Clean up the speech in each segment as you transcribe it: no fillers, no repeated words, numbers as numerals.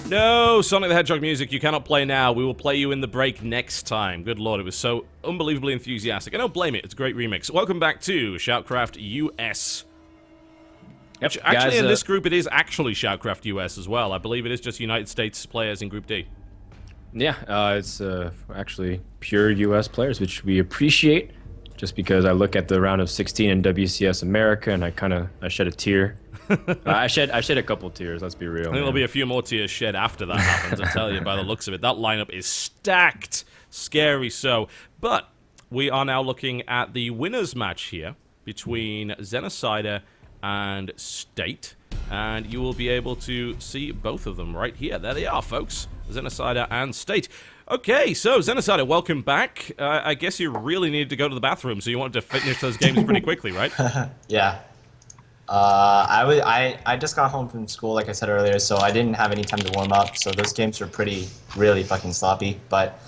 No, Sonic the Hedgehog music, you cannot play now. We will play you in the break next time. Good lord, it was so unbelievably enthusiastic. I don't blame it, it's a great remix. Welcome back to ShoutCraft US. Yep, Which, actually, guys, in this group, it is actually ShoutCraft US as well. I believe it is just United States players in Group D. Yeah, it's actually pure U.S. players, which we appreciate. Just because I look at the round of 16 in WCS America, and I shed a tear. I shed a couple tears. Let's be real. I think there'll be a few more tears shed after that happens. I tell you, by the looks of it, that lineup is stacked, scary so. But we are now looking at the winners match here between Xenocider and State, and you will be able to see both of them right here. There they are, folks. Xenocider and State. Okay, so Xenocider, welcome back. I guess you really needed to go to the bathroom, so you wanted to finish those games pretty quickly, right? Yeah. I just got home from school, like I said earlier, so I didn't have any time to warm up. So those games were really fucking sloppy. But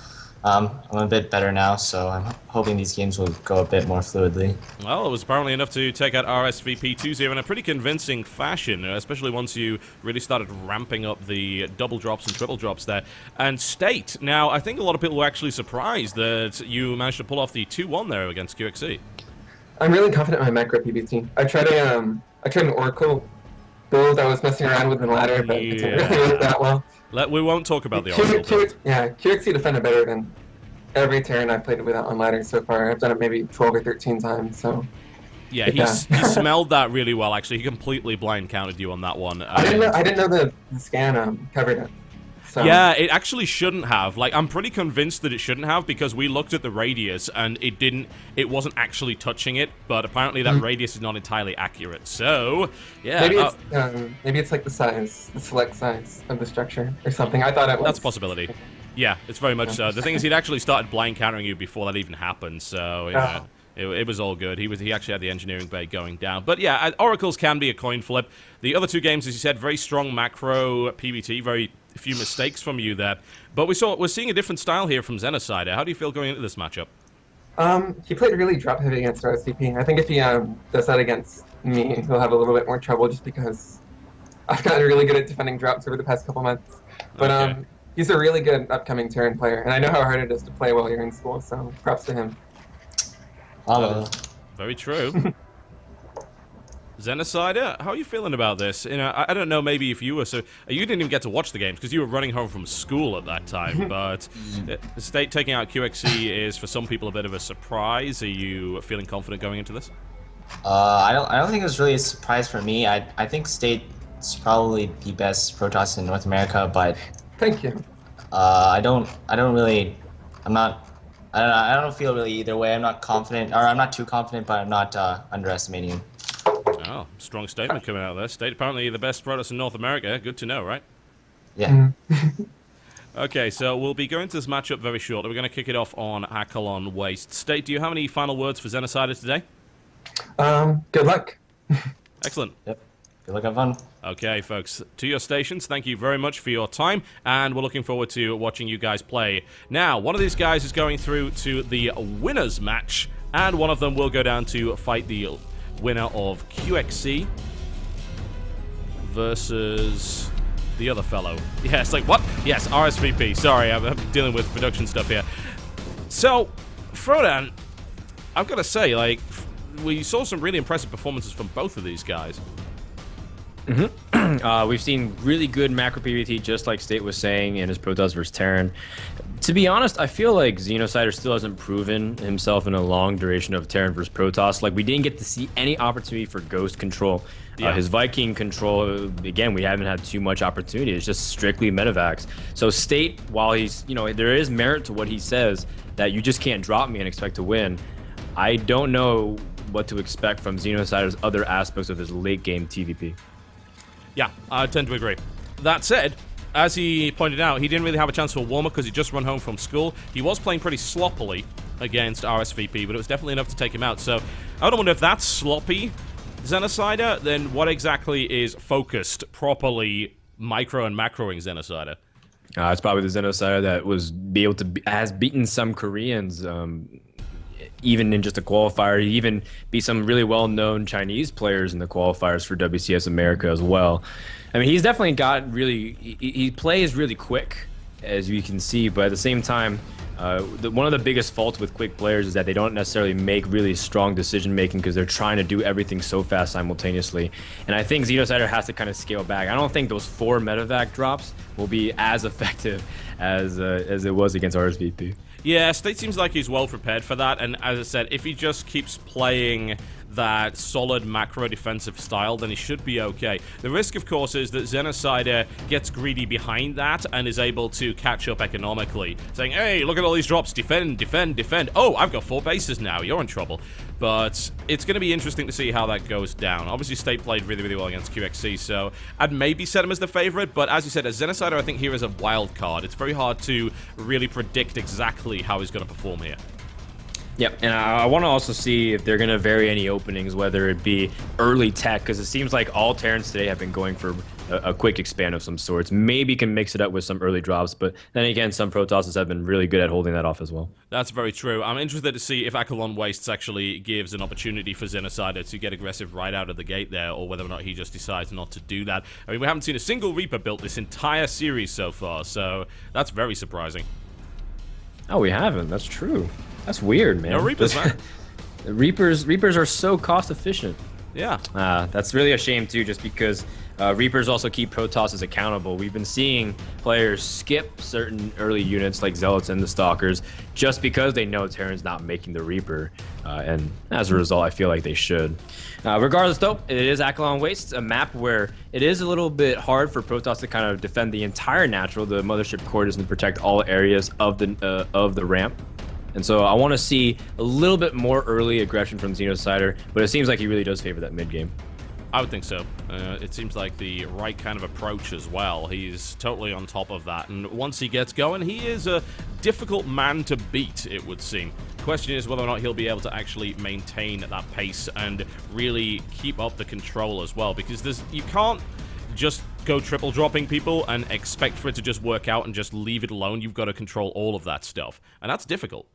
I'm a bit better now, so I'm hoping these games will go a bit more fluidly. Well, it was apparently enough to take out RSVP 2-0 in a pretty convincing fashion, especially once you really started ramping up the double drops and triple drops there. And State, now, I think a lot of people were actually surprised that you managed to pull off the 2-1 there against QXC. I'm really confident in my macro PBT. I tried an Oracle build. I was messing around with the ladder, but it didn't really work that well. We won't talk about the Oracle build. Yeah, QXC defended better than every turn I've played it with on ladder so far. I've done it maybe 12 or 13 times, so... Yeah, he smelled that really well, actually. He completely blind counted you on that one. I didn't know the scan covered it. So. Yeah, it actually shouldn't have. Like, I'm pretty convinced that it shouldn't have, because we looked at the radius, and it wasn't actually touching it, but apparently that radius is not entirely accurate. So, yeah. Maybe it's like the select size of the structure or something. I thought it was. That's a possibility. Yeah, it's very much so. The thing is, he'd actually started blind countering you before that even happened, so, yeah. It was all good. He actually had the engineering bay going down. But yeah, Oracles can be a coin flip. The other two games, as you said, very strong macro PBT, very few mistakes from you there. But we're seeing a different style here from Xenocider. How do you feel going into this matchup? He played really drop heavy against RSVP. I think if he does that against me, he'll have a little bit more trouble just because I've gotten really good at defending drops over the past couple months. But okay. He's a really good upcoming Terran player, and I know how hard it is to play while you're in school, so props to him. Very true. Xenocider, how are you feeling about this? You know, I don't know, maybe if you were you didn't even get to watch the games because you were running home from school at that time, but the State taking out QXC is for some people a bit of a surprise. Are you feeling confident going into this? I don't think it was really a surprise for me. I think State's probably the best Protoss in North America, but thank you. I don't feel really either way. I'm not confident, or I'm not too confident, but I'm not underestimating him. Oh, strong statement coming out there. State apparently the best Protoss in North America. Good to know, right? Yeah. Okay, so we'll be going to this matchup very shortly. We're going to kick it off on Akalon Waste. State, do you have any final words for Xenocider today? Good luck. Excellent. Yep. Good luck, have fun. Okay, folks, to your stations, thank you very much for your time, and we're looking forward to watching you guys play. Now, one of these guys is going through to the winners match, and one of them will go down to fight the winner of QXC versus the other fellow. Yes, like, what? Yes, RSVP. Sorry, I'm dealing with production stuff here. So, Frodan, I've got to say, like, we saw some really impressive performances from both of these guys. We've seen really good macro PBT, just like State was saying in his Protoss versus Terran. To be honest, I feel like Xenocider still hasn't proven himself in a long duration of Terran versus Protoss. Like, we didn't get to see any opportunity for Ghost control. Yeah. His Viking control, again, we haven't had too much opportunity. It's just strictly Medivacs. So State, while he's, there is merit to what he says, that you just can't drop me and expect to win. I don't know what to expect from Xenocider's other aspects of his late game TVP. Yeah, I tend to agree. That said, as he pointed out, he didn't really have a chance for a warm-up because he just run home from school. He was playing pretty sloppily against RSVP, but it was definitely enough to take him out. So I don't wonder if that's sloppy Xenocider, then what exactly is focused, properly micro and macroing Xenocider? It's probably the Xenocider that has beaten some Koreans even in just a qualifier. He even beat some really well-known Chinese players in the qualifiers for WCS America as well. I mean, he's definitely got really, he plays really quick, as you can see, but at the same time, one of the biggest faults with quick players is that they don't necessarily make really strong decision making because they're trying to do everything so fast simultaneously. And I think Xenocider has to kind of scale back. I don't think those 4 medevac drops will be as effective as it was against RSVP. Yeah, State seems like he's well prepared for that, and as I said, if he just keeps playing that solid macro defensive style, then he should be okay. The risk, of course, is that Xenocider gets greedy behind that and is able to catch up economically, saying, hey, look at all these drops, defend, defend, defend. Oh, I've got 4 bases now, you're in trouble. But it's going to be interesting to see how that goes down. Obviously, State played really, really well against QXC, so I'd maybe set him as the favorite, but as you said, as Xenocider, I think here is a wild card. It's very hard to really predict exactly how he's going to perform here. Yep, and I want to also see if they're going to vary any openings, whether it be early tech, because it seems like all Terrans today have been going for a quick expand of some sorts. Maybe can mix it up with some early drops, but then again, some Protosses have been really good at holding that off as well. That's very true. I'm interested to see if Accolon Wastes actually gives an opportunity for Xenocider to get aggressive right out of the gate there, or whether or not he just decides not to do that. I mean, we haven't seen a single Reaper built this entire series so far, so that's very surprising. Oh, we haven't. That's true. That's weird, man. No Reapers, man. Reapers are so cost efficient. Yeah. That's really a shame too, just because Reapers also keep Protosses accountable. We've been seeing players skip certain early units like Zealots and the Stalkers just because they know Terran's not making the Reaper, and as a result, I feel like they should. Regardless, though, it is Accolon Wastes, a map where it is a little bit hard for Protoss to kind of defend the entire natural. The Mothership Core doesn't protect all areas of the ramp. And so I want to see a little bit more early aggression from Xenocider, but it seems like he really does favor that mid game. I would think so. It seems like the right kind of approach as well. He's totally on top of that, and once he gets going, he is a difficult man to beat, it would seem. The question is whether or not he'll be able to actually maintain that pace and really keep up the control as well, because you can't just go triple dropping people and expect for it to just work out and just leave it alone. You've got to control all of that stuff, and that's difficult.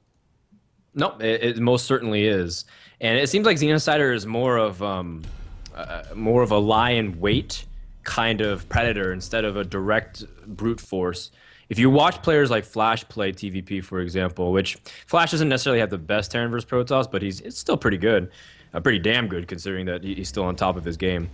No, it most certainly is, and it seems like Xenocider is more of a lie in wait kind of predator instead of a direct brute force. If you watch players like Flash play TVP, for example, which Flash doesn't necessarily have the best Terran versus Protoss, but it's still pretty good, pretty damn good considering that he's still on top of his game.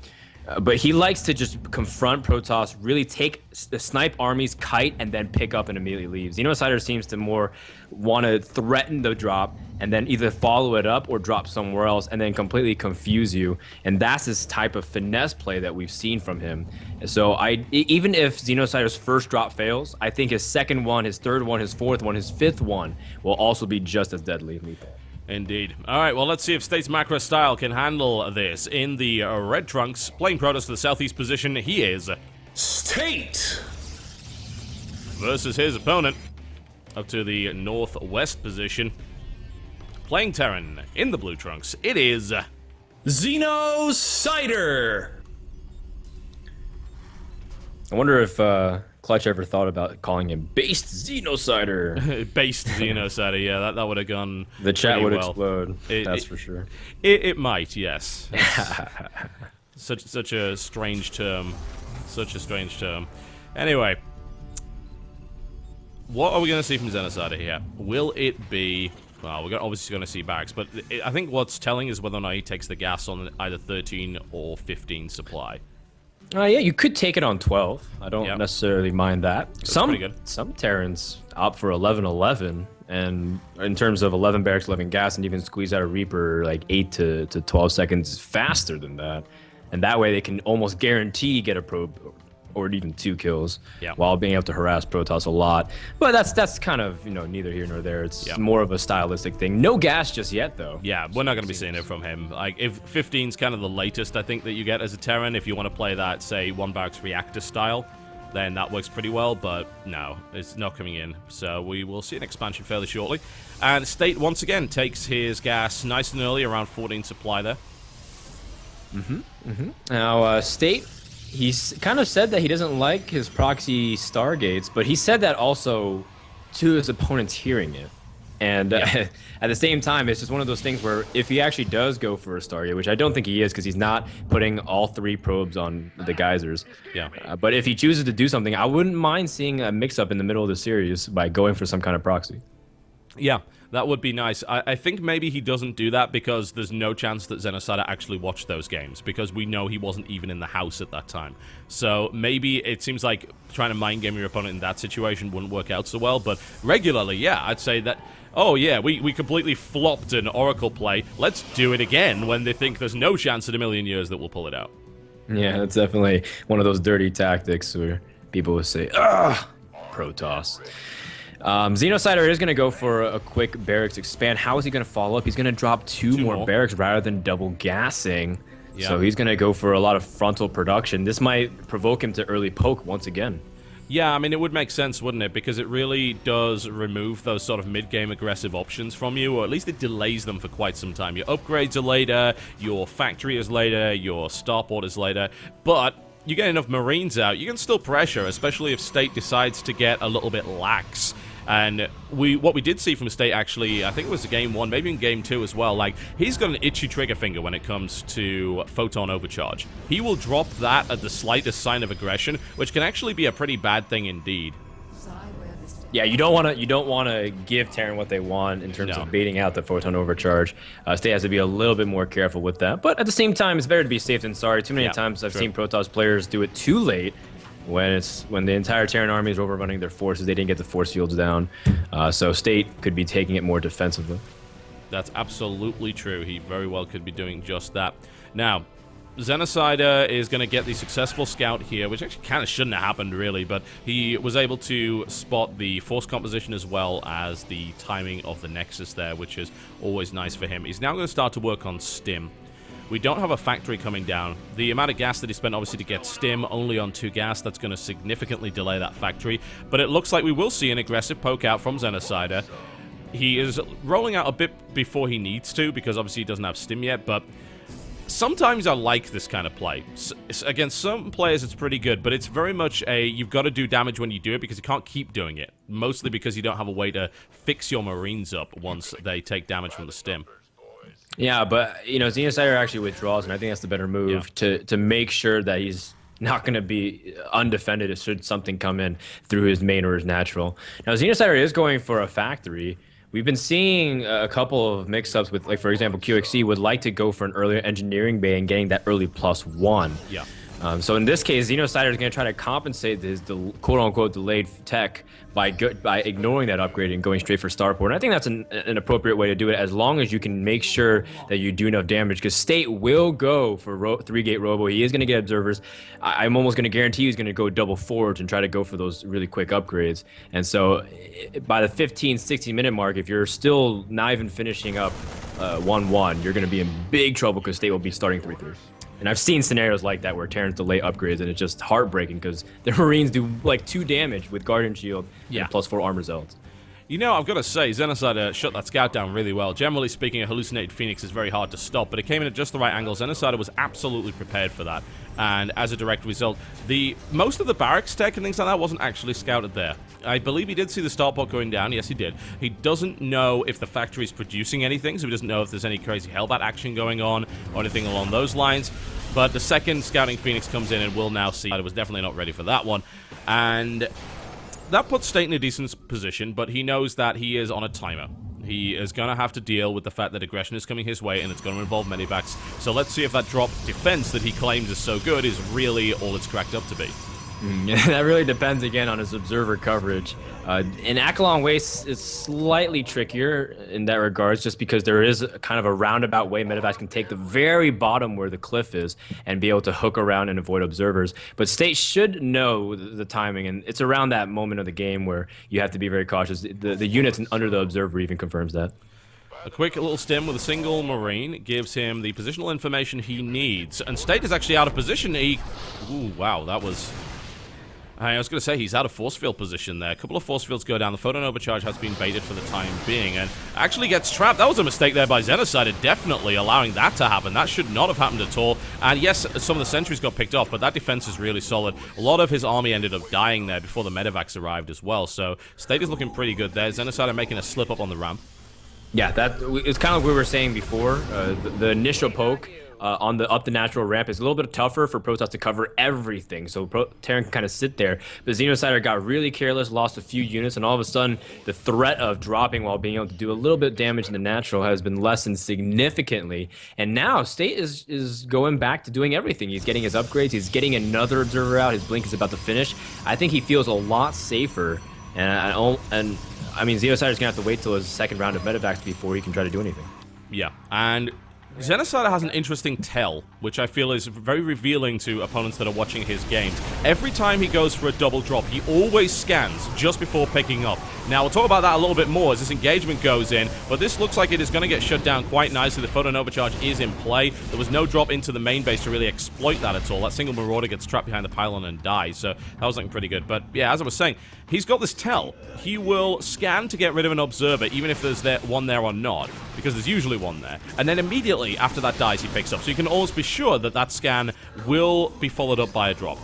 But he likes to just confront Protoss, really take the snipe armies, kite, and then pick up and immediately leave. Xenocider seems to more want to threaten the drop and then either follow it up or drop somewhere else and then completely confuse you. And that's this type of finesse play that we've seen from him. So even if Xenocider's first drop fails, I think his second one, his third one, his fourth one, his fifth one will also be just as deadly lethal. Indeed. All right, well, let's see if State's macro style can handle this. In the red trunks, playing Protoss to the southeast position, he is State versus his opponent up to the northwest position. Playing Terran in the blue trunks, it is Xenocider. I wonder if Clutch ever thought about calling him Based Xenocider. Based Xenocider, yeah, that would have gone. The chat would well. explode. That's for sure. It might, yes. such a strange term. Such a strange term. Anyway, what are we going to see from Xenocider here? Will it be? Well, we're obviously going to see barracks, but I think what's telling is whether or not he takes the gas on either 13 or 15 supply. Yeah, you could take it on 12. I don't necessarily mind that. That's pretty good. Some Terrans opt for 11-11, and in terms of 11 barracks, 11 gas, and even squeeze out a Reaper like 8 to 12 seconds faster than that. And that way they can almost guarantee get a probe or even 2 kills while being able to harass Protoss a lot. But that's kind of, neither here nor there. It's more of a stylistic thing. No gas just yet, though. Yeah, we're not going to be seeing it from him. Like, if 15's kind of the latest, I think, that you get as a Terran, if you want to play that, say, 1 barracks reactor style, then that works pretty well, but no, it's not coming in. So we will see an expansion fairly shortly. And State, once again, takes his gas nice and early, around 14 supply there. Now, State, he's kind of said that he doesn't like his proxy Stargates, but he said that also to his opponents hearing it. And at the same time, it's just one of those things where if he actually does go for a Stargate, which I don't think he is because he's not putting all 3 probes on the geysers. Yeah. But if he chooses to do something, I wouldn't mind seeing a mix-up in the middle of the series by going for some kind of proxy. Yeah, that would be nice. I think maybe he doesn't do that because there's no chance that Xenocider actually watched those games, because we know he wasn't even in the house at that time. So maybe it seems like trying to mind game your opponent in that situation wouldn't work out so well, but regularly, yeah, I'd say that, oh yeah, we completely flopped an Oracle play. Let's do it again when they think there's no chance in a million years that we'll pull it out. Yeah, that's definitely one of those dirty tactics where people will say, "Ugh, Protoss." Xenocider is going to go for a quick barracks expand. How is he going to follow up? He's going to drop two more barracks rather than double gassing. Yeah. So he's going to go for a lot of frontal production. This might provoke him to early poke once again. Yeah, I mean, it would make sense, wouldn't it? Because it really does remove those sort of mid-game aggressive options from you, or at least it delays them for quite some time. Your upgrades are later, your factory is later, your starport is later, but you get enough Marines out, you can still pressure, especially if State decides to get a little bit lax. And what we did see from State, actually, I think it was game 1, maybe in game 2 as well, like, he's got an itchy trigger finger when it comes to Photon Overcharge. He will drop that at the slightest sign of aggression, which can actually be a pretty bad thing indeed. Yeah, you don't want to give Terran what they want in terms of baiting out the Photon Overcharge. State has to be a little bit more careful with that. But at the same time, it's better to be safe than sorry. Too many times I've seen Protoss players do it too late. When the entire Terran army is overrunning their forces, they didn't get the force fields down. So State could be taking it more defensively. That's absolutely true. He very well could be doing just that. Now, Xenocider is going to get the successful scout here, which actually kind of shouldn't have happened, really, but he was able to spot the force composition as well as the timing of the Nexus there, which is always nice for him. He's now going to start to work on Stim. We don't have a factory coming down. The amount of gas that he spent, obviously, to get Stim only on 2 gas, that's going to significantly delay that factory. But it looks like we will see an aggressive poke out from Xenocider. He is rolling out a bit before he needs to, because obviously he doesn't have Stim yet, but sometimes I like this kind of play. Against some players, it's pretty good, but it's very much a, you've got to do damage when you do it, because you can't keep doing it. Mostly because you don't have a way to fix your Marines up once they take damage from the Stim. Yeah, but, you know, Xenocider actually withdraws, and I think that's the better move to make sure that he's not going to be undefended should something come in through his main or his natural. Now, Xenocider is going for a factory. We've been seeing a couple of mix-ups with, like, for example, QXC would like to go for an earlier engineering bay and getting that early +1. Yeah. So in this case, Xenocider is going to try to compensate his quote-unquote delayed tech by ignoring that upgrade and going straight for starport. And I think that's an appropriate way to do it, as long as you can make sure that you do enough damage, because State will go for 3-gate robo. He is going to get observers. I'm almost going to guarantee he's going to go double forge and try to go for those really quick upgrades. And so by the 15-16 minute mark, if you're still not even finishing up 1-1, you're going to be in big trouble, because State will be starting 3-3. And I've seen scenarios like that where Terrans delay upgrades, and it's just heartbreaking because their Marines do like 2 damage with Guardian Shield and +4 armor zealots. You know, I've got to say, Xenocider shut that scout down really well. Generally speaking, a hallucinated Phoenix is very hard to stop, but it came in at just the right angle. Xenocider was absolutely prepared for that. And as a direct result, most of the barracks tech and things like that wasn't actually scouted there. I believe he did see the starport going down. Yes, he did. He doesn't know if the factory is producing anything, so he doesn't know if there's any crazy Hellbat action going on or anything along those lines. But the second scouting Phoenix comes in, and we'll now see. I was definitely not ready for that one. And that puts State in a decent position, but he knows that he is on a timer. He is going to have to deal with the fact that aggression is coming his way, and it's going to involve medivacs. So let's see if that drop defense that he claims is so good is really all it's cracked up to be. That really depends, again, on his observer coverage. In Akalon Waste, it's slightly trickier in that regards, just because there is kind of a roundabout way medevacs can take the very bottom where the cliff is and be able to hook around and avoid observers. But State should know the timing, and it's around that moment of the game where you have to be very cautious. The units under the observer even confirms that. A quick little stim with a single Marine gives him the positional information he needs. And State is actually out of position. Ooh, wow, that was I was going to say, he's out of force field position there. A couple of force fields go down. The Photon Overcharge has been baited for the time being, and actually gets trapped. That was a mistake there by Xenocider, definitely allowing that to happen. That should not have happened at all. And yes, some of the sentries got picked off, but that defense is really solid. A lot of his army ended up dying there before the medevacs arrived as well, so State is looking pretty good there. Xenocider making a slip up on the ramp. Yeah, it's kind of like we were saying before. The initial poke on up the natural ramp is a little bit tougher for Protoss to cover everything, so Terran can kind of sit there. But Xenocider got really careless, lost a few units, and all of a sudden, the threat of dropping while being able to do a little bit of damage in the natural has been lessened significantly. And now State is going back to doing everything. He's getting his upgrades. He's getting another observer out. His blink is about to finish. I think he feels a lot safer. And I mean, Xenocider's gonna have to wait till his second round of medevacs before he can try to do anything. Yeah, and Xenocider has an interesting tell, which I feel is very revealing to opponents that are watching his games. Every time he goes for a double drop, he always scans just before picking up. Now, we'll talk about that a little bit more as this engagement goes in, but this looks like it is going to get shut down quite nicely. The Photon Overcharge is in play. There was no drop into the main base to really exploit that at all. That single Marauder gets trapped behind the pylon and dies, so that was looking pretty good. But yeah, as I was saying, he's got this tell. He will scan to get rid of an observer, even if there's one there or not, because there's usually one there. And then immediately after that dies, he picks up. So you can always be sure that that scan will be followed up by a drop.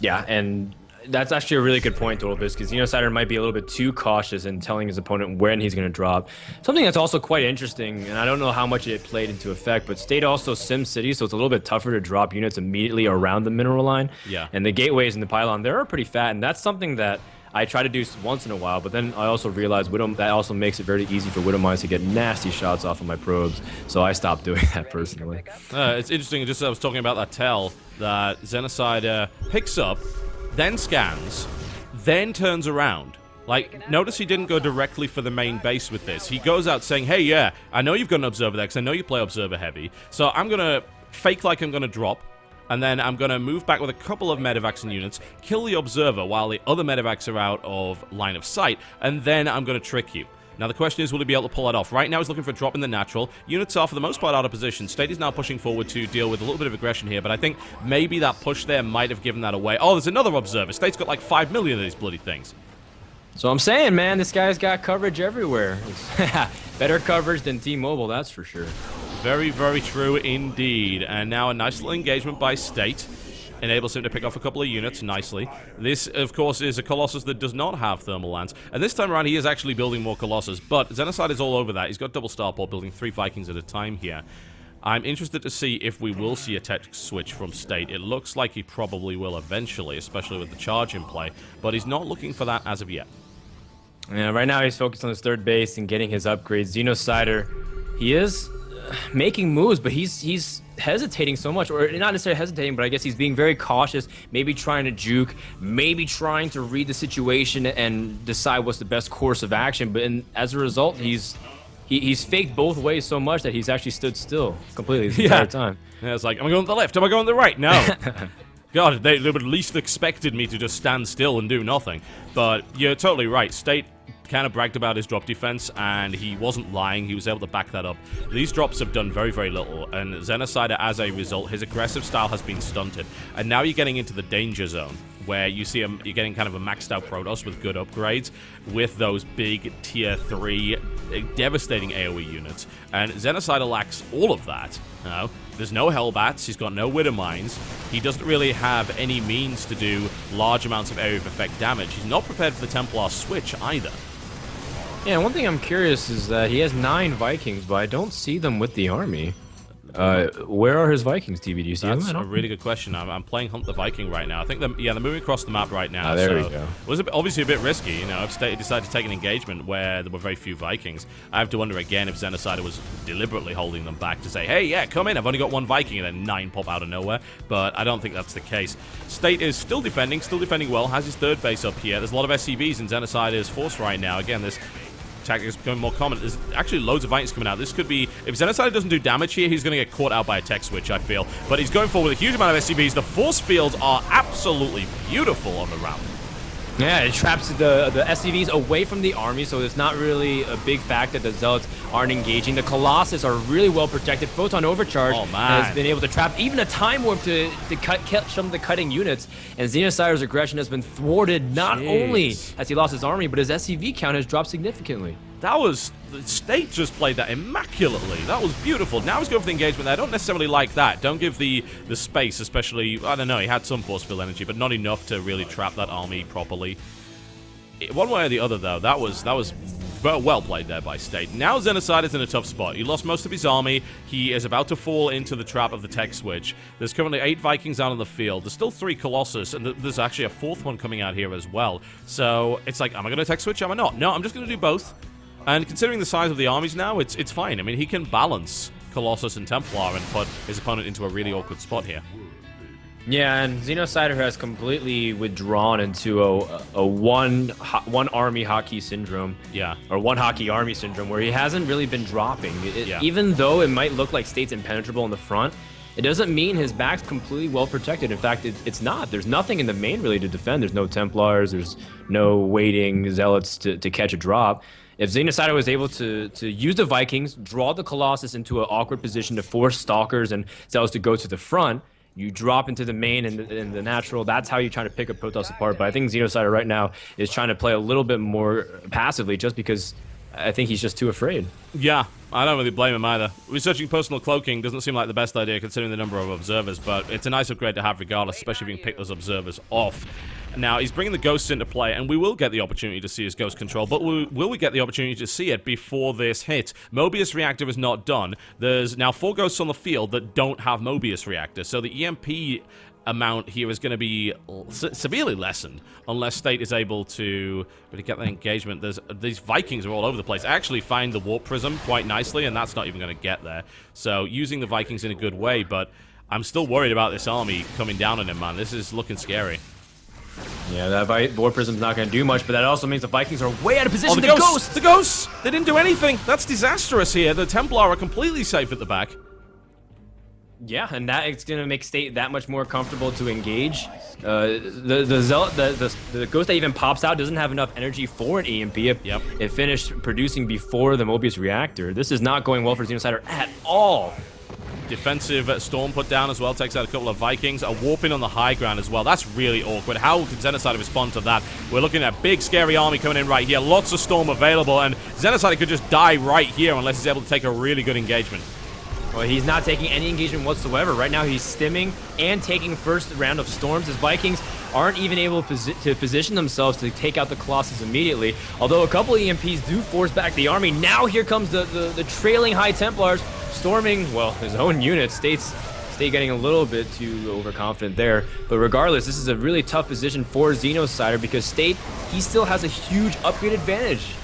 Yeah, and that's actually a really good point, TotalBiscuit, because Xenocider might be a little bit too cautious in telling his opponent when he's going to drop. Something that's also quite interesting, and I don't know how much it played into effect, but State also Sim City, so it's a little bit tougher to drop units immediately around the mineral line. Yeah. And the gateways in the pylon, they're pretty fat, and that's something that I try to do once in a while, but then I also realize that also makes it very easy for Widow Mines to get nasty shots off of my probes, so I stopped doing that personally. It's interesting, just as I was talking about that tell, that Xenocider picks up, then scans, then turns around. Like, notice he didn't go directly for the main base with this. He goes out saying, hey, yeah, I know you've got an observer there, because I know you play observer heavy, so I'm going to fake like I'm going to drop, and then I'm going to move back with a couple of medevacs and units, kill the observer while the other medevacs are out of line of sight, and then I'm going to trick you. Now, the question is, will he be able to pull that off? Right now, he's looking for a drop in the natural. Units are, for the most part, out of position. State is now pushing forward to deal with a little bit of aggression here, but I think maybe that push there might have given that away. Oh, there's another observer. State's got like 5 million of these bloody things. So I'm saying, man, this guy's got coverage everywhere. Better coverage than T-Mobile, that's for sure. Very, very true indeed. And now a nice little engagement by State. Enables him to pick off a couple of units nicely. This, of course, is a Colossus that does not have thermal lance. And this time around, he is actually building more Colossus. But Xenocide is all over that. He's got double starport, building 3 Vikings at a time here. I'm interested to see if we will see a tech switch from State. It looks like he probably will eventually, especially with the charge in play. But he's not looking for that as of yet. Yeah, right now he's focused on his third base and getting his upgrades. Xenocider, he is making moves, but he's hesitating so much, or not necessarily hesitating, but I guess he's being very cautious, maybe trying to juke, maybe trying to read the situation and decide what's the best course of action. But as a result, he's faked both ways so much that he's actually stood still completely the entire time. Yeah, it's like, am I going to the left? Am I going to the right? No. God, they would at least expected me to just stand still and do nothing. But you're totally right. State kind of bragged about his drop defense, and he wasn't lying. He was able to back that up. These drops have done very, very little, and Xenocider, as a result, his aggressive style has been stunted. And now you're getting into the danger zone, where you see you're getting kind of a maxed out Protoss with good upgrades, with those big tier 3 devastating AoE units. And Xenocider lacks all of that. No, there's no Hellbats, he's got no Widow Mines, he doesn't really have any means to do large amounts of area of effect damage. He's not prepared for the Templar switch either. Yeah, one thing I'm curious is that he has 9 Vikings, but I don't see them with the army. Where are his Vikings, TV? Do you see them? That's a really good question. I'm playing Hunt the Viking right now. I think they're moving across the map right now. There so we go. It was obviously a bit risky, you know, if State decided to take an engagement where there were very few Vikings. I have to wonder again if Xenocider was deliberately holding them back to say, hey, yeah, come in, I've only got 1 Viking, and then 9 pop out of nowhere. But I don't think that's the case. State is still defending well, has his third base up here. There's a lot of SCVs in Xenocider's force right now. Again, this tactic is becoming more common. There's actually loads of Vikings coming out. This could be, if Xenocider doesn't do damage here, he's going to get caught out by a tech switch, I feel. But he's going forward with a huge amount of SCVs. The force fields are absolutely beautiful on the ramp. Yeah, it traps the SCVs away from the army, so it's not really a big fact that the Zealots aren't engaging. The Colossus are really well protected. Photon Overcharge has been able to trap even a Time Warp to catch some of the cutting units. And Xenocider's aggression has been thwarted. Not only has he lost his army, but his SCV count has dropped significantly. That was... The State just played that immaculately. That was beautiful. Now he's going for the engagement there. I don't necessarily like that. Don't give the space, especially... I don't know, he had some force field energy, but not enough to really trap that army properly. One way or the other, though, that was well played there by State. Now Xenocide is in a tough spot. He lost most of his army. He is about to fall into the trap of the tech switch. There's currently 8 Vikings out on the field. There's still 3 Colossus, and there's actually a 4th one coming out here as well. So it's like, am I going to tech switch? Am I not? No, I'm just going to do both. And considering the size of the armies now, it's fine. I mean, he can balance Colossus and Templar and put his opponent into a really awkward spot here. Yeah, and Xenocider has completely withdrawn into a one army hockey syndrome. Yeah. Or one hockey army syndrome, where he hasn't really been dropping. Even though it might look like State's impenetrable in the front, it doesn't mean his back's completely well protected. In fact, it's not. There's nothing in the main really to defend. There's no Templars. There's no waiting Zealots to catch a drop. If Xenocider was able to use the Vikings, draw the Colossus into an awkward position to force Stalkers and Zealots to go to the front, you drop into the main and the natural. That's how you try to pick a Protoss apart. But I think Xenocider right now is trying to play a little bit more passively just because I think he's just too afraid. Yeah, I don't really blame him either. Researching personal cloaking doesn't seem like the best idea considering the number of observers, but it's a nice upgrade to have regardless, especially if you can pick those observers off. Now, he's bringing the Ghosts into play, and we will get the opportunity to see his Ghost control, but will we get the opportunity to see it before this hit? Mobius Reactor is not done. There's now 4 Ghosts on the field that don't have Mobius Reactor, so the EMP amount here is going to be severely lessened unless State is able to really get that engagement. These Vikings are all over the place. I actually find the Warp Prism quite nicely, and that's not even going to get there. So using the Vikings in a good way, but I'm still worried about this army coming down on him, man. This is looking scary. Yeah, that Warp Prism's not going to do much, but that also means the Vikings are way out of position. Oh, the Ghosts! The Ghosts! They didn't do anything! That's disastrous here. The Templar are completely safe at the back. Yeah, and that it's going to make State that much more comfortable to engage. The Ghost that even pops out doesn't have enough energy for an EMP. It finished producing before the Mobius Reactor. This is not going well for Xenocider at all. Defensive Storm put down as well, takes out a couple of Vikings. A warping on the high ground as well. That's really awkward. How can Xenocider respond to that? We're looking at a big, scary army coming in right here. Lots of Storm available, and Xenocider could just die right here unless he's able to take a really good engagement. Well, he's not taking any engagement whatsoever. Right now, he's stimming and taking first round of Storms. His Vikings aren't even able to position themselves to take out the Colossus immediately. Although a couple of EMPs do force back the army. Now here comes the trailing High Templars storming, well, his own unit. State getting a little bit too overconfident there. But regardless, this is a really tough position for Xenocider because State, he still has a huge upgrade advantage.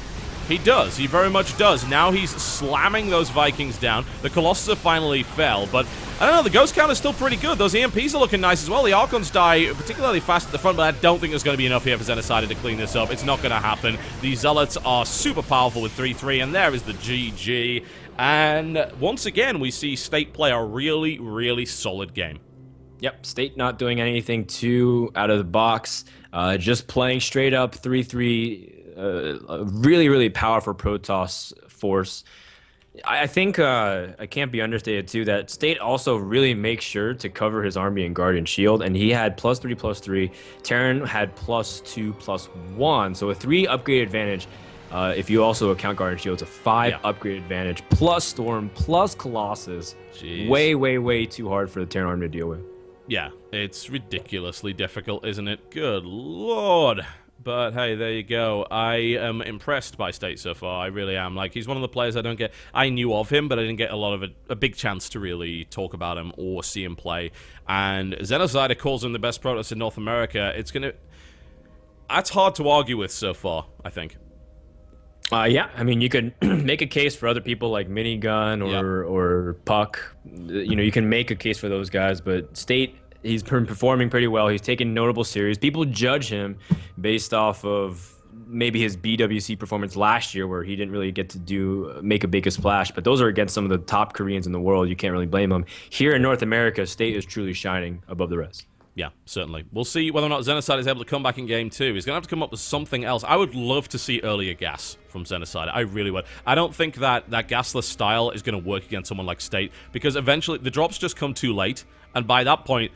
He does. He very much does. Now he's slamming those Vikings down. The Colossus have finally fell, but I don't know, the Ghost count is still pretty good. Those EMPs are looking nice as well. The Archons die particularly fast at the front, but I don't think there's going to be enough here for Xenocider to clean this up. It's not going to happen. The Zealots are super powerful with 3-3, and there is the GG. And once again, we see State play a really, really solid game. Yep, State not doing anything too out of the box. Just playing straight up 3-3. Really, really powerful Protoss force. I think I can't be understated too that State also really makes sure to cover his army in Guardian Shield, and he had +3/+3. Terran had +2/+1, so a 3 upgrade advantage. If you also account Guardian Shield, it's a 5 upgrade advantage plus Storm plus Colossus. Jeez. Way, way, way too hard for the Terran army to deal with. Yeah, it's ridiculously difficult, isn't it? Good lord. But hey, there you go. I am impressed by State so far. I really am. Like, he's one of the players I knew of him, but I didn't get a big chance to really talk about him or see him play. And Xenocider calls him the best Protoss in North America. That's hard to argue with so far, I think. Yeah, I mean, you could make a case for other people like Minigun or Puck. You know, you can make a case for those guys, but State, he's been performing pretty well. He's taken notable series. People judge him based off of maybe his BWC performance last year, where he didn't really get to make a big splash. But those are against some of the top Koreans in the world. You can't really blame him. Here in North America, State is truly shining above the rest. Yeah, certainly. We'll see whether or not Xenocide is able to come back in Game 2. He's going to have to come up with something else. I would love to see earlier gas from Xenocide. I really would. I don't think that gasless style is going to work against someone like State, because eventually the drops just come too late, and by that point,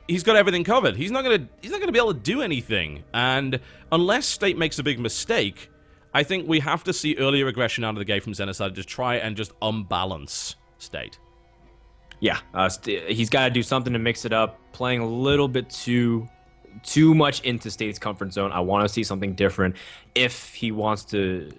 he's got everything covered. He's not going to be able to do anything. And unless State makes a big mistake, I think we have to see earlier aggression out of the gate from Xenocide to try and just unbalance State. Yeah, he's got to do something to mix it up. Playing a little bit too much into State's comfort zone. I want to see something different if he wants to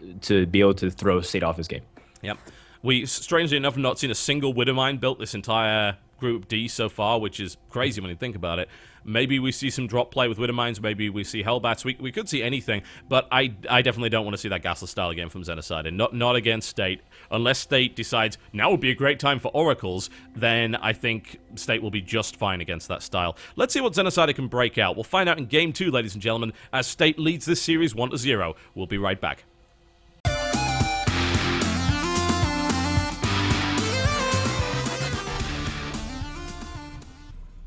be able to throw State off his game. Yep. We, strangely enough, have not seen a single Widowmine built this entire Group D so far, which is crazy when you think about it. Maybe we see some drop play with Widowmines, maybe we see Hellbats, we could see anything, but I definitely don't want to see that gasless style again from Xenocide, and not against State. Unless State decides, now would be a great time for Oracles, then I think State will be just fine against that style. Let's see what Xenocide can break out. We'll find out in Game 2, ladies and gentlemen, as State leads this series 1-0. We'll be right back.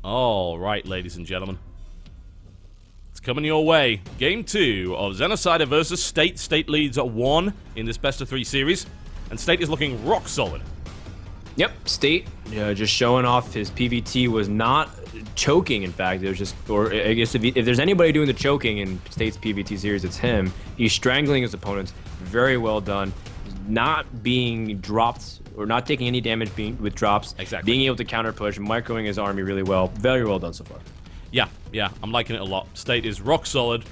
All right, ladies and gentlemen. It's coming your way. Game 2 of Xenocide versus State. State leads 1 in this best-of-3 series, and State is looking rock solid. Yep, State just showing off his PVT was not choking, in fact. It was just, or I guess if there's anybody doing the choking in State's PVT series, it's him. He's strangling his opponents. Very well done. Not being dropped or not taking any damage with drops. Exactly. Being able to counter push, microing his army really well. Very well done so far. Yeah, I'm liking it a lot. State is rock solid.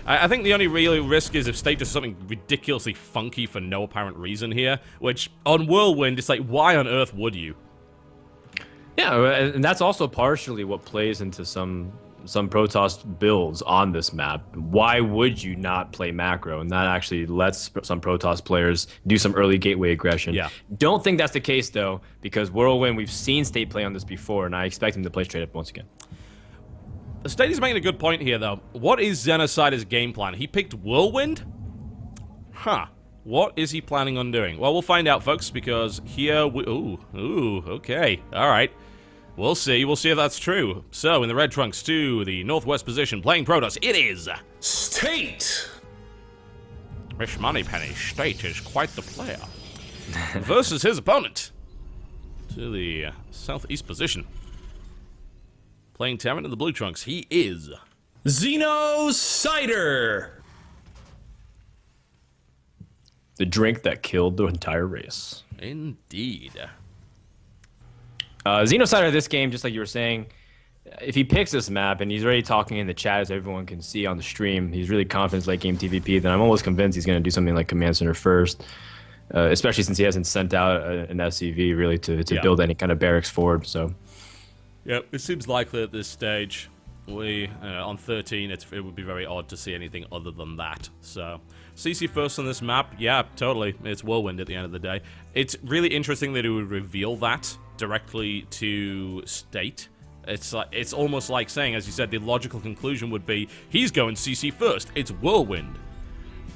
I think the only real risk is if State does something ridiculously funky for no apparent reason here, which on Whirlwind, it's like, why on earth would you? Yeah, and that's also partially what plays into some Protoss builds on this map. Why would you not play macro? And that actually lets some Protoss players do some early gateway aggression. Yeah. Don't think that's the case, though, because Whirlwind, we've seen State play on this before, and I expect him to play straight up once again. State is making a good point here, though. What is Xenocide's game plan? He picked Whirlwind? Huh. What is he planning on doing? Well, we'll find out, folks, because here we... Ooh, okay. All right. We'll see. We'll see if that's true. So, in the red trunks to the northwest position, playing Protoss, it is... State! Mish Moneypenny, State is quite the player. Versus his opponent. To the southeast position. Playing Terran in the blue trunks, he is... Xenocider! The drink that killed the entire race. Indeed. Xenocider this game, just like you were saying, if he picks this map, and he's already talking in the chat as everyone can see on the stream, he's really confident late game TVP, then I'm almost convinced he's going to do something like Command Center first, especially since he hasn't sent out an SCV really to build any kind of barracks forward. So, yep, it seems likely at this stage. We on 13, it would be very odd to see anything other than that. So, CC first on this map, yeah, totally. It's Whirlwind at the end of the day. It's really interesting that it would reveal that directly to State. It's almost like saying, as you said, the logical conclusion would be he's going CC first. It's Whirlwind.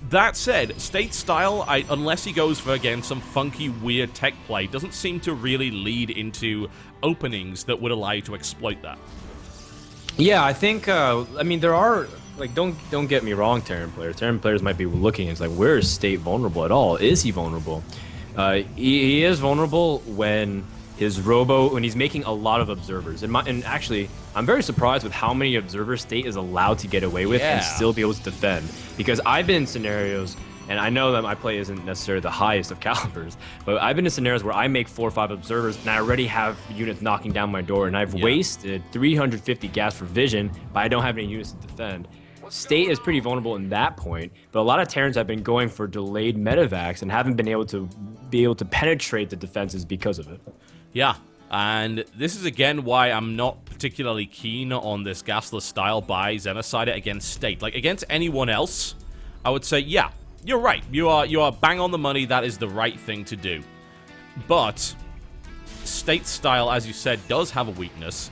That said, State's style, unless he goes for, again, some funky, weird tech play, doesn't seem to really lead into openings that would allow you to exploit that. Yeah, I think, I mean, there are, like, don't get me wrong, Terran players. Terran players might be looking, it's like, where is State vulnerable at all? Is he vulnerable? He is vulnerable when when he's making a lot of observers. And actually, I'm very surprised with how many observers State is allowed to get away with and still be able to defend. Because I've been in scenarios, and I know that my play isn't necessarily the highest of calibers, but I've been in scenarios where I make 4 or 5 observers, and I already have units knocking down my door, and I've wasted 350 gas for vision, but I don't have any units to defend. State is pretty vulnerable in that point, but a lot of Terrans have been going for delayed medevacs and haven't been able to penetrate the defenses because of it. Yeah, and this is again why I'm not particularly keen on this gasless style by Xenocider against State. Like, against anyone else, I would say, yeah, you're right. You are bang on the money. That is the right thing to do. But State's style, as you said, does have a weakness.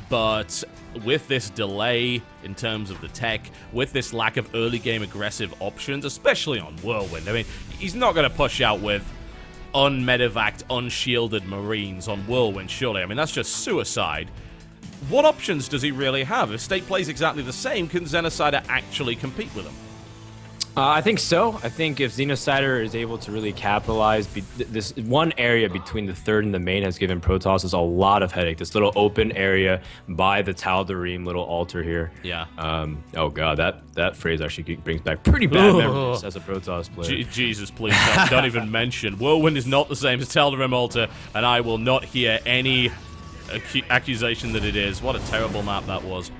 But with this delay in terms of the tech, with this lack of early game aggressive options, especially on Whirlwind, I mean, he's not going to push out with unmedevaced, unshielded Marines on Whirlwind, surely. I mean, that's just suicide. what options does he really have? If State plays exactly the same, can Xenocider actually compete with him? I think so. I think if Xenocider is able to really capitalize, this one area between the third and the main has given Protoss a lot of headache. This little open area by the Tal'Darim little altar here. Yeah. Oh god, that phrase actually brings back pretty bad memories as a Protoss player. Jesus, please don't even mention. Whirlwind is not the same as Tal'Darim altar, and I will not hear any accusation that it is. What a terrible map that was.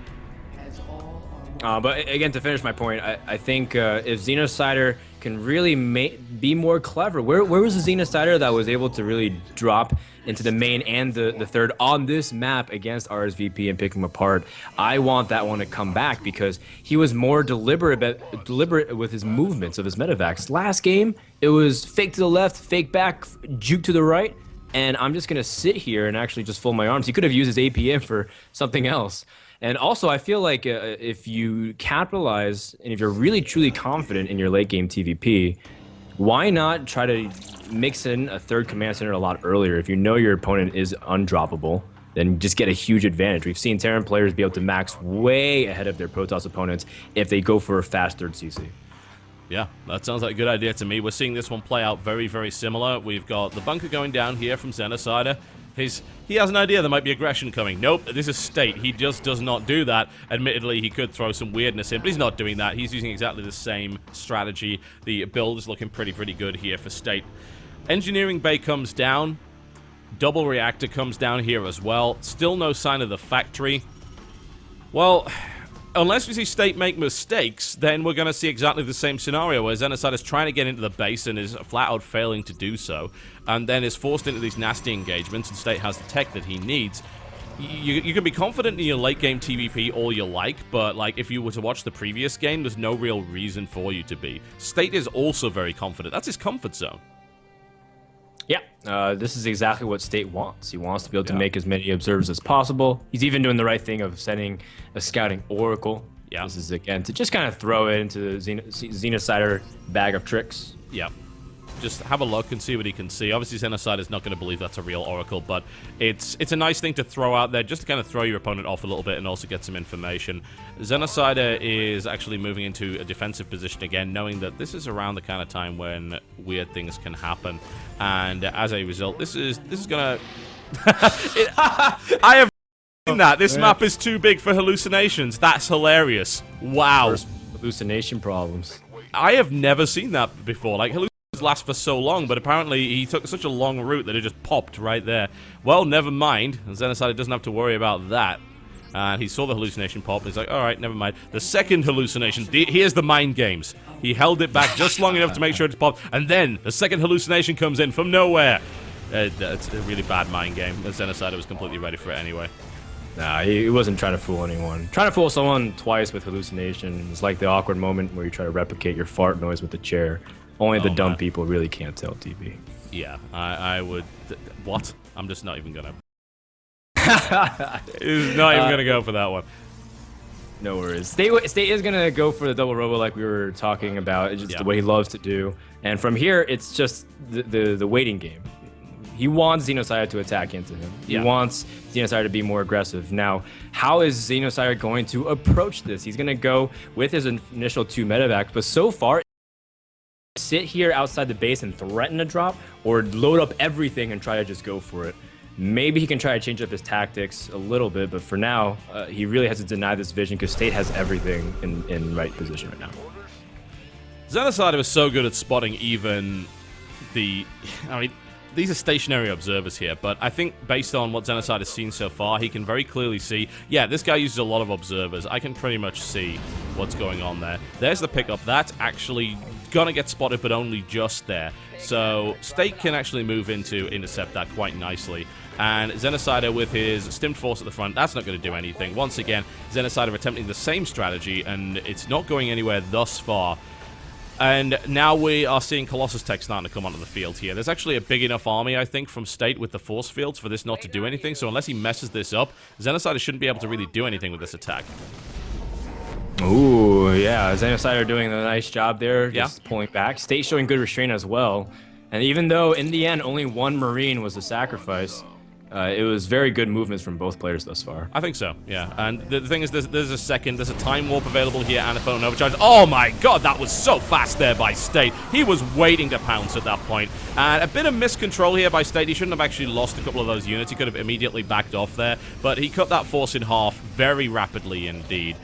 But again, to finish my point, I think if Xenocider can really be more clever, where was the Xenocider that was able to really drop into the main and the third on this map against RSVP and pick him apart? I want that one to come back because he was more deliberate with his movements of his medevacs. Last game, it was fake to the left, fake back, juke to the right, and I'm just going to sit here and actually just fold my arms. He could have used his APM for something else. And also, I feel like if you capitalize and if you're really truly confident in your late game TVP, why not try to mix in a third command center a lot earlier? If you know your opponent is undroppable, then just get a huge advantage. We've seen Terran players be able to max way ahead of their Protoss opponents if they go for a fast third CC. Yeah, that sounds like a good idea to me. We're seeing this one play out very, very similar. We've got the bunker going down here from Xenocider. He has an idea there might be aggression coming. Nope, this is State. He just does not do that. Admittedly, he could throw some weirdness in, but he's not doing that. He's using exactly the same strategy. The build is looking pretty good here for State. Engineering Bay comes down. Double reactor comes down here as well. Still no sign of the factory. Well, unless we see State make mistakes, then we're going to see exactly the same scenario where Xenocide is trying to get into the base and is flat out failing to do so, and then is forced into these nasty engagements, and State has the tech that he needs. You can be confident in your late game TVP all you like, but like if you were to watch the previous game, there's no real reason for you to be. State is also very confident. That's his comfort zone. Yeah, this is exactly what State wants. He wants to be able to make as many observers as possible. He's even doing the right thing of sending a scouting oracle. Yeah. This is, again, to just kind of throw it into the Xenocider bag of tricks. Yeah. Just have a look and see what he can see. Obviously, Xenocider is not going to believe that's a real oracle, but it's a nice thing to throw out there just to kind of throw your opponent off a little bit and also get some information. Xenocider is actually moving into a defensive position again, knowing that this is around the kind of time when weird things can happen, and as a result, this is gonna. I have seen that. This map is too big for hallucinations. That's hilarious. Wow. First hallucination problems. I have never seen that before. Like hallucinations last for so long, but apparently he took such a long route that it just popped right there. Well, never mind. Xenocider doesn't have to worry about that. And he saw the hallucination pop, and he's like, alright, never mind. The second hallucination, here's the mind games. He held it back just long enough to make sure it popped, and then the second hallucination comes in from nowhere. It's a really bad mind game. Xenocider was completely ready for it anyway. Nah, he wasn't trying to fool anyone. Trying to fool someone twice with hallucination is like the awkward moment where you try to replicate your fart noise with the chair. Only the dumb people really can't tell TV. Yeah, I would... What? I'm just not even gonna... He's not even gonna go for that one. No worries. State is gonna go for the double robo like we were talking about. It's just the way he loves to do. And from here, it's just the waiting game. He wants Xenocider to attack into him. He wants Xenocider to be more aggressive. Now, how is Xenocider going to approach this? He's gonna go with his initial 2 medevacs, but so far, sit here outside the base and threaten a drop, or load up everything and try to just go for it. Maybe he can try to change up his tactics a little bit, but for now, he really has to deny this vision because State has everything in right position right now. Xenocider is so good at spotting even the... I mean, these are stationary observers here, but I think based on what Xenocider has seen so far, he can very clearly see, yeah, this guy uses a lot of observers. I can pretty much see what's going on there. There's the pickup. That's actually gonna get spotted, but only just there. So State can actually move in to intercept that quite nicely. And Xenocider with his stimmed force at the front, that's not going to do anything. Once again, Xenocider attempting the same strategy, and it's not going anywhere thus far. And now we are seeing Colossus Tech starting to come onto the field here. There's actually a big enough army, I think, from State with the force fields for this not to do anything. So unless he messes this up, Xenocider shouldn't be able to really do anything with this attack. Ooh, yeah. Xenocider doing a nice job there, just pulling back. State showing good restraint as well. And even though, in the end, only 1 Marine was a sacrifice, It was very good movements from both players thus far. I think so, yeah. And the thing is, there's a time warp available here and a phone overcharge. Oh my god, that was so fast there by State. He was waiting to pounce at that point. And a bit of miscontrol here by State. He shouldn't have actually lost a couple of those units. He could have immediately backed off there. But he cut that force in half very rapidly indeed.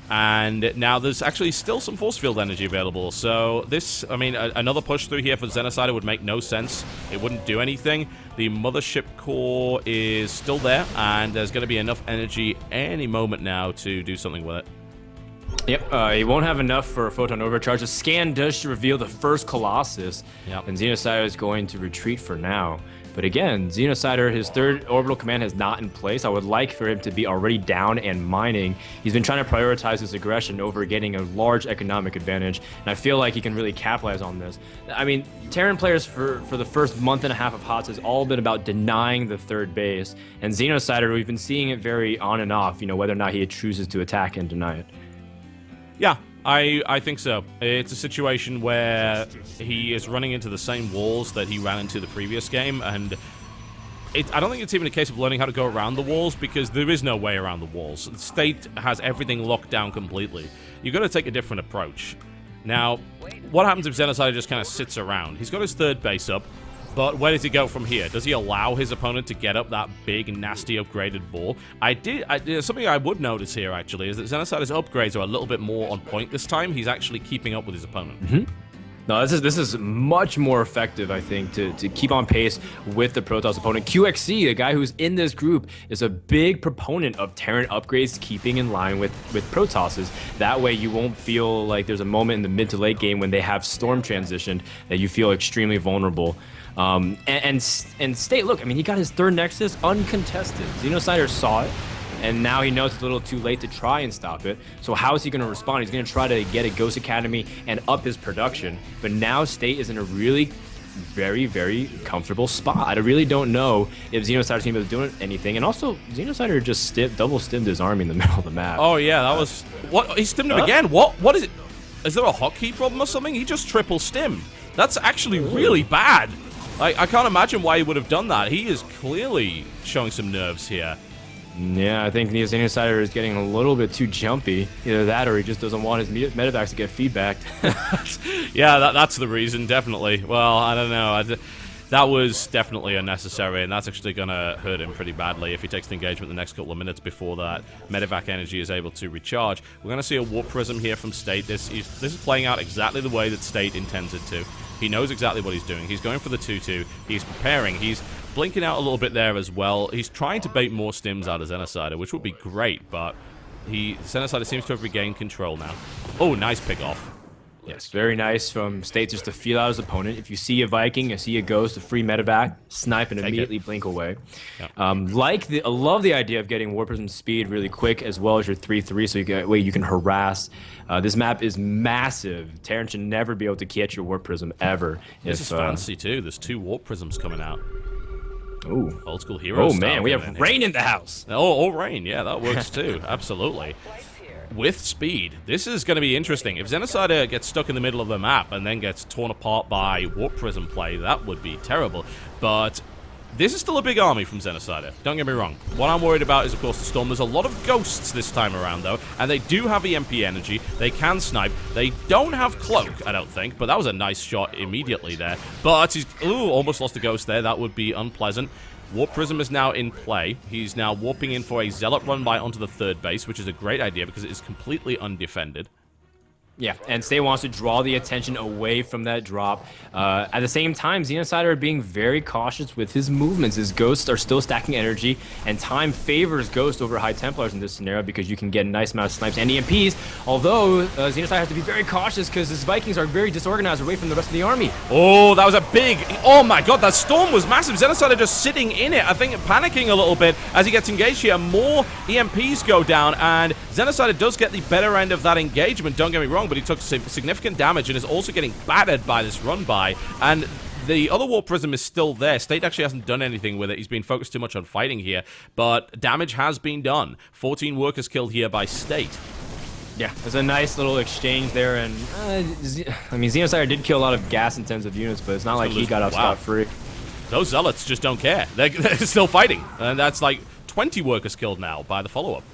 And now there's actually still some force field energy available. So this, I mean, another push through here for Xenocider would make no sense. It wouldn't do anything. The mothership core is still there, and there's going to be enough energy any moment now to do something with it. Yep, he won't have enough for a photon overcharge. A scan does reveal the first Colossus, and Xenocider is going to retreat for now. But again, Xenocider, his third orbital command is not in place. I would like for him to be already down and mining. He's been trying to prioritize his aggression over getting a large economic advantage, and I feel like he can really capitalize on this. I mean, Terran players for the first month and a half of HOTS has all been about denying the third base, and Xenocider, we've been seeing it very on and off, you know, whether or not he chooses to attack and deny it. Yeah, I think so. It's a situation where he is running into the same walls that he ran into the previous game, and I don't think it's even a case of learning how to go around the walls, because there is no way around the walls. The State has everything locked down completely. You've got to take a different approach. Now, what happens if Xenocider just kind of sits around? He's got his third base up, but where does he go from here? Does he allow his opponent to get up that big, nasty, upgraded ball? Something I would notice here, actually, is that Xenocider's upgrades are a little bit more on point this time. He's actually keeping up with his opponent. No, this is much more effective, I think, to keep on pace with the Protoss opponent. QXC, a guy who's in this group, is a big proponent of Terran upgrades keeping in line with Protosses. That way you won't feel like there's a moment in the mid to late game when they have Storm transitioned that you feel extremely vulnerable. And State, look, I mean, he got his third Nexus uncontested. Xenocider saw it, and now he knows it's a little too late to try and stop it. So how is he going to respond? He's going to try to get a Ghost Academy and up his production. But now State is in a really very, very comfortable spot. I really don't know if Xenocider's going to be doing anything. And also, Xenocider just double stimmed his army in the middle of the map. Oh, yeah, that was... What? He stimmed him again? What is it? Is there a hotkey problem or something? He just triple stimmed. That's actually really bad. I can't imagine why he would have done that. He is clearly showing some nerves here. Yeah, I think the Xenocider is getting a little bit too jumpy. Either that or he just doesn't want his medevacs to get feedbacked. Yeah, that's the reason, definitely. Well, I don't know. That was definitely unnecessary, and that's actually going to hurt him pretty badly if he takes the engagement the next couple of minutes before that medevac energy is able to recharge. We're going to see a Warp Prism here from State. This is playing out exactly the way that State intends it to. He knows exactly what he's doing. He's going for the 2-2. He's preparing. He's blinking out a little bit there as well. He's trying to bait more stims out of Xenocider, which would be great, but Xenocider seems to have regained control now. Oh, nice pick off. Yes, very nice from State just to feel out his opponent. If you see a Viking, you see a Ghost, a free medevac, snipe and immediately blink away. Yep. I love the idea of getting Warp Prism speed really quick as well as your 3-3, so you can harass. This map is massive. Terran should never be able to catch your Warp Prism ever. This is fancy too. There's 2 Warp Prisms coming out. Ooh. Old school hero. Oh man, we have rain in the house. Oh, rain. Yeah, that works too. Absolutely. With speed. This is going to be interesting. If Xenocider gets stuck in the middle of the map and then gets torn apart by Warp Prism play, that would be terrible. But this is still a big army from Xenocider. Don't get me wrong. What I'm worried about is, of course, the Storm. There's a lot of Ghosts this time around, though, and they do have EMP energy. They can snipe. They don't have Cloak, I don't think, but that was a nice shot immediately there. But he's almost lost a Ghost there. That would be unpleasant. Warp Prism is now in play. He's now warping in for a Zealot run by onto the third base, which is a great idea because it is completely undefended. Yeah, and State wants to draw the attention away from that drop. At the same time, Xenocider being very cautious with his movements. His Ghosts are still stacking energy, and time favors Ghost over High Templars in this scenario because you can get a nice amount of snipes and EMPs. Although, Xenocider has to be very cautious because his Vikings are very disorganized away from the rest of the army. Oh, that was a big... Oh my god, that Storm was massive. Xenocider just sitting in it. I think panicking a little bit as he gets engaged here. More EMPs go down, and Xenocider does get the better end of that engagement, don't get me wrong, but he took significant damage and is also getting battered by this run-by. And the other Warp Prism is still there. State actually hasn't done anything with it. He's been focused too much on fighting here, but damage has been done. 14 workers killed here by State. Yeah, there's a nice little exchange there, and I mean, Xenocider did kill a lot of gas-intensive units, but it's not like he got off scot-free. those Zealots just don't care. They're still fighting. And that's like 20 workers killed now by the follow-up.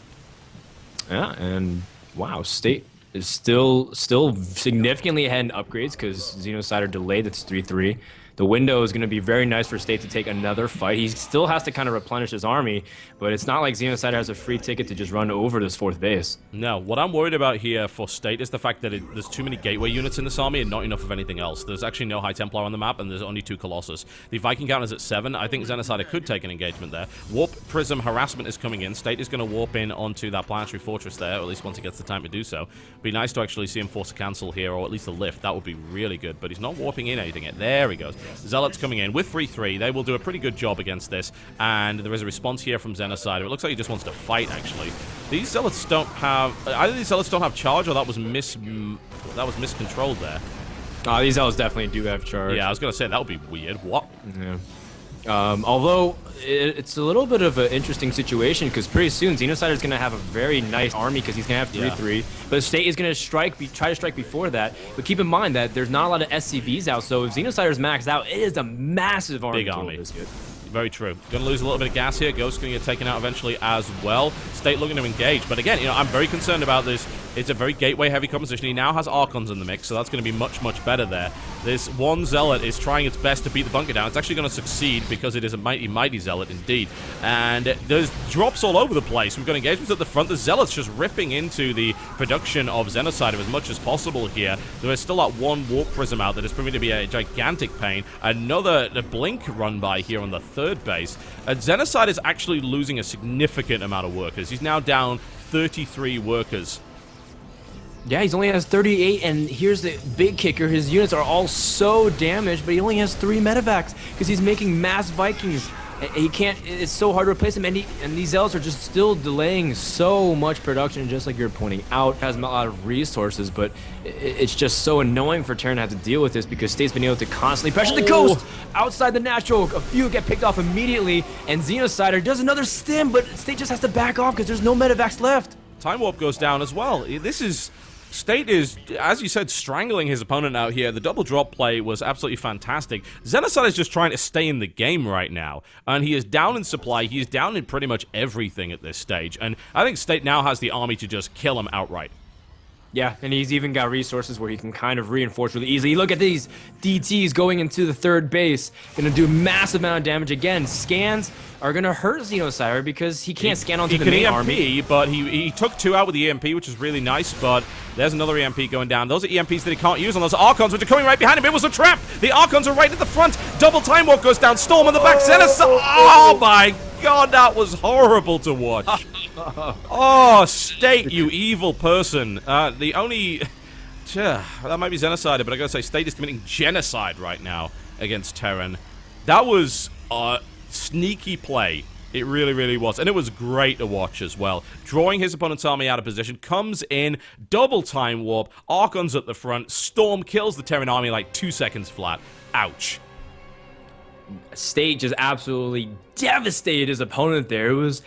Yeah, and wow, State is still significantly ahead in upgrades because Xenocider delayed its 3-3. The window is going to be very nice for State to take another fight. He still has to kind of replenish his army, but it's not like Xenocider has a free ticket to just run over this 4th base. No, what I'm worried about here for State is the fact that there's too many gateway units in this army and not enough of anything else. There's actually no High Templar on the map, and there's only 2 Colossus. The Viking count is at 7. I think Xenocider could take an engagement there. Warp Prism Harassment is coming in. State is going to warp in onto that planetary fortress there, or at least once he gets the time to do so. Be nice to actually see him force a cancel here, or at least a lift. That would be really good, but he's not warping in anything yet. There he goes. Zealots coming in with 3-3. They will do a pretty good job against this, and there is a response here from Xenocider. It looks like he just wants to fight, actually. These Zealots don't have... Either these Zealots don't have charge, or that was miscontrolled there. These Zealots definitely do have charge. Yeah, I was going to say, that would be weird. What? Yeah. Although it's a little bit of an interesting situation because pretty soon Xenocider is going to have a very nice army because he's going to have 3-3. But State is going to try to strike before that. But keep in mind that there's not a lot of SCVs out, so if Xenocider's maxed out, it is a massive army. Big army. Very true. Going to lose a little bit of gas here. Ghost's going to get taken out eventually as well. State looking to engage. But again, I'm very concerned about this. It's a very gateway-heavy composition. He now has Archons in the mix, so that's going to be much, much better there. This one Zealot is trying its best to beat the bunker down. It's actually going to succeed because it is a mighty, mighty Zealot indeed. And there's drops all over the place. We've got engagements at the front. The Zealots just ripping into the production of Xenocider as much as possible here. There is still that one Warp Prism out that is proving to be a gigantic pain. Another Blink run by here on the 3rd base. Xenocider is actually losing a significant amount of workers. He's now down 33 workers. Yeah, he only has 38, and here's the big kicker. His units are all so damaged, but he only has 3 medevacs because he's making mass Vikings. He can't, it's so hard to replace him, and these Zealots are just still delaying so much production, just like you're pointing out. Has a lot of resources, but it's just so annoying for Terran to have to deal with this because State's been able to constantly pressure the coast outside the natural. A few get picked off immediately, and Xenocider does another stim, but State just has to back off because there's no medevacs left. Time Warp goes down as well. State is, as you said, strangling his opponent out here. The double drop play was absolutely fantastic. Xenocider is just trying to stay in the game right now, and he is down in supply. He is down in pretty much everything at this stage, and I think State now has the army to just kill him outright. Yeah, and he's even got resources where he can kind of reinforce really easily. Look at these DTs going into the 3rd base. Going to do massive amount of damage. Again, scans are going to hurt Xenocider because he can't scan onto the main army. But he took 2 out with the EMP, which is really nice, but there's another EMP going down. Those are EMPs that he can't use on those Archons, which are coming right behind him. It was a trap! The Archons are right at the front. Double Time Warp goes down. Storm on the back. Xenocider. Oh my god, that was horrible to watch. Oh, State, you evil person. The only... that might be Xenocider, but I gotta say, State is committing genocide right now against Terran. That was sneaky play. It really, really was. And it was great to watch as well. Drawing his opponent's army out of position, comes in, double Time Warp, Archons at the front, Storm kills the Terran army like 2 seconds flat. Ouch. State just absolutely devastated his opponent there. It was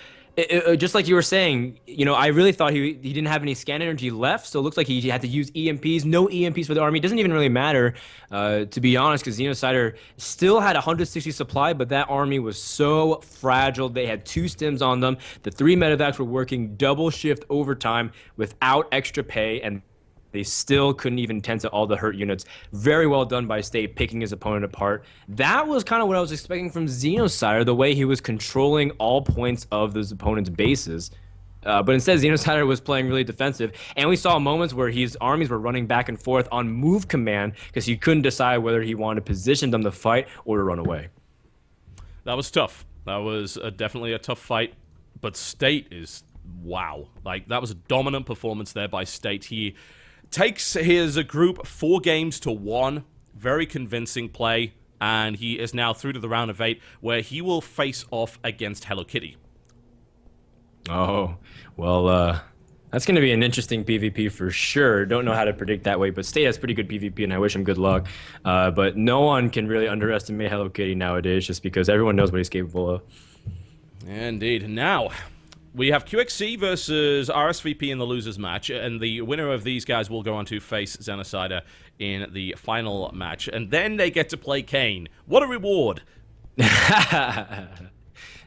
just like you were saying, I really thought he didn't have any scan energy left, so it looks like he had to use EMPs. No EMPs for the army. It doesn't even really matter, to be honest, because Xenocider still had 160 supply, but that army was so fragile. They had 2 stims on them. The 3 medevacs were working double shift overtime without extra pay, and they still couldn't even tend to all the hurt units. Very well done by State, picking his opponent apart. That was kind of what I was expecting from Xenocider, the way he was controlling all points of his opponent's bases. But instead, Xenocider was playing really defensive, and we saw moments where his armies were running back and forth on move command because he couldn't decide whether he wanted to position them to fight or to run away. That was tough. That was definitely a tough fight, but State is... wow. Like, that was a dominant performance there by State. He takes his group 4-1. Very convincing play, and he is now through to the round of 8, where he will face off against Hello Kitty. Oh, well, that's going to be an interesting PvP for sure. Don't know how to predict that way, but State has pretty good PvP, and I wish him good luck. But no one can really underestimate Hello Kitty nowadays, just because everyone knows what he's capable of. Indeed. Now, we have QXC versus RSVP in the losers match, and the winner of these guys will go on to face Xenocider in the final match, and then they get to play Kane. What a reward!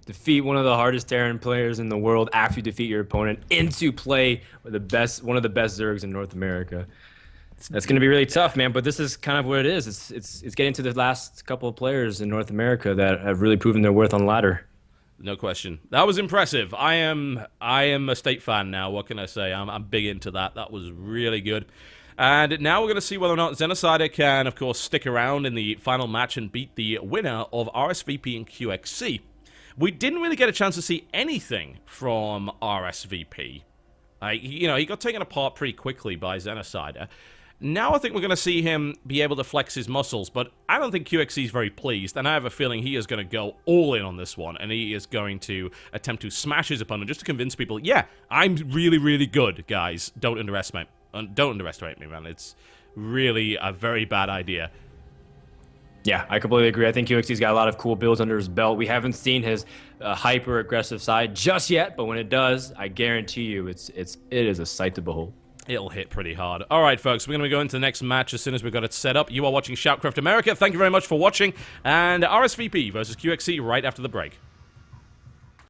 Defeat one of the hardest Terran players in the world after you defeat your opponent into play with one of the best Zergs in North America. That's going to be really tough, man. But this is kind of what it is. It's getting to the last couple of players in North America that have really proven their worth on the ladder. No question. That was impressive. I am a State fan now. What can I say? I'm big into that. That was really good. And now we're going to see whether or not Xenocider can, of course, stick around in the final match and beat the winner of RSVP and QXC. We didn't really get a chance to see anything from RSVP. He got taken apart pretty quickly by Xenocider. Now I think we're going to see him be able to flex his muscles, but I don't think QXC is very pleased, and I have a feeling he is going to go all in on this one, and he is going to attempt to smash his opponent just to convince people, yeah, I'm really, really good, guys. Don't underestimate me, man. It's really a very bad idea. Yeah, I completely agree. I think QXC's got a lot of cool builds under his belt. We haven't seen his hyper-aggressive side just yet, but when it does, I guarantee you it is a sight to behold. It'll hit pretty hard. All right, folks, we're going to go into the next match as soon as we've got it set up. You are watching ShoutCraft America. Thank you very much for watching. And RSVP versus QXC right after the break.